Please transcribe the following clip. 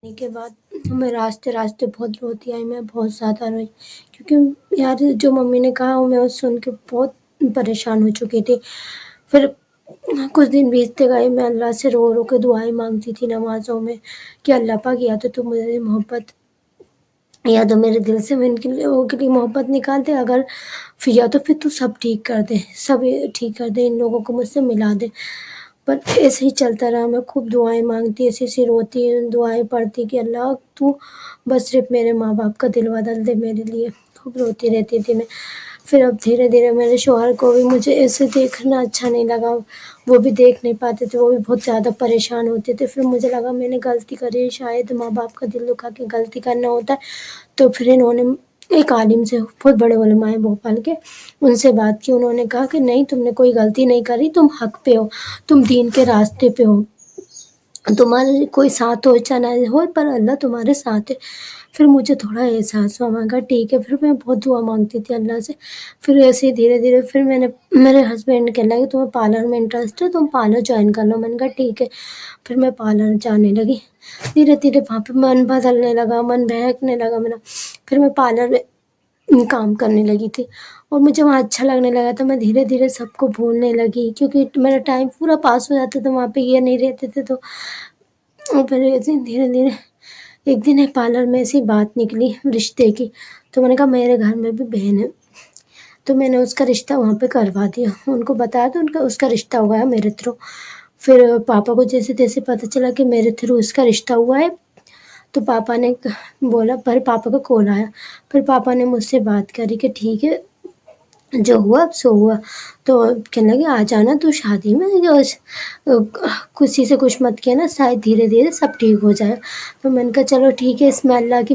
करने के बाद मैं रास्ते-रास्ते बहुत रोती आई, मैं बहुत ज़्यादा रोई क्योंकि यार जो मम्मी ने कहा वो मैं सुन के बहुत परेशान हो चुकी थी। फिर कुछ दिन बीतते गए, मैं अल्लाह से रो-रो के दुआएँ माँगती थी नमाज़ों में कि अल्लाह पाक या तो तू मुझे मोहब्बत या तो मेरे दिल से मैं इनके लोगों के लिए मोहब्बत निकाल दे, अगर फिर या तो फिर तू सब ठीक कर दे, सब ठीक कर दे, इन लोगों को मुझसे मिला दे। पर ऐसे ही चलता रहा, मैं खूब दुआएँ माँगती, ऐसे-ऐसे रोती, दुआएँ पढ़ती कि अल्लाह तू बस सिर्फ़ मेरे माँ-बाप का दिल बदल दे मेरे लिए। खूब रोती रहती थी मैं। फिर अब धीरे-धीरे मेरे शौहर को भी मुझे ऐसे देखना अच्छा नहीं लगा, वो भी देख नहीं पाते थे, वो भी बहुत ज़्यादा परेशान होते थे। फिर मुझे लगा मैंने गलती करी है, शायद माँ-बाप का दिल दुखा के गलती करना होता है। तो फिर इन्होंने एक आलिम से, बहुत बड़े उलमा हैं भोपाल के, उनसे बात की। उन्होंने कहा कि नहीं, तुमने कोई गलती नहीं करी, तुम हक़ पे हो, तुम दीन के रास्ते पे हो। तुम्हारे कोई साथ हो चाहे ना हो, पर अल्लाह तुम्हारे साथ है। फिर मुझे थोड़ा एहसास हुआ, मैंने कहा ठीक है। फिर मैं बहुत दुआ माँगती थी अल्लाह से। फिर ऐसे ही धीरे-धीरे फिर मेरे हस्बैंड कहने लगे तुम्हें पार्लर में इंटरेस्ट है, तुम पार्लर जॉइन कर लो। मैंने कहा ठीक है। फिर मैं पार्लर जाने लगी। धीरे-धीरे वहाँ पे मन बदलने लगा, मन बहकने लगा मेरा। फिर मैं पार्लर में काम करने लगी थी और मुझे वहाँ अच्छा लगने लगा, तो मैं धीरे-धीरे सबको भूलने लगी क्योंकि मेरा टाइम पूरा पास हो जाता था वहाँ पे, ये नहीं रहते थे तो। और फिर ऐसे धीरे-धीरे एक दिन एक पार्लर में ऐसी बात निकली रिश्ते की, तो मैंने कहा मेरे घर में भी बहन है, तो मैंने उसका रिश्ता वहाँ पे करवा दिया। उनको बताया तो उसका रिश्ता हो गया मेरे थ्रू। फिर पापा को जैसे-तैसे पता चला कि मेरे थ्रू उसका रिश्ता हुआ है, तो पापा ने बोला, फिर पापा का कॉल आया। फिर पापा ने मुझसे बात करी कि ठीक है, जो हुआ सो हुआ। तो कहने लगे आ जाना तू शादी में, किसी से कुछ मत कहना, शायद धीरे-धीरे सब ठीक हो जाए। तो मैंने कहा चलो ठीक है, इसमें अल्लाह की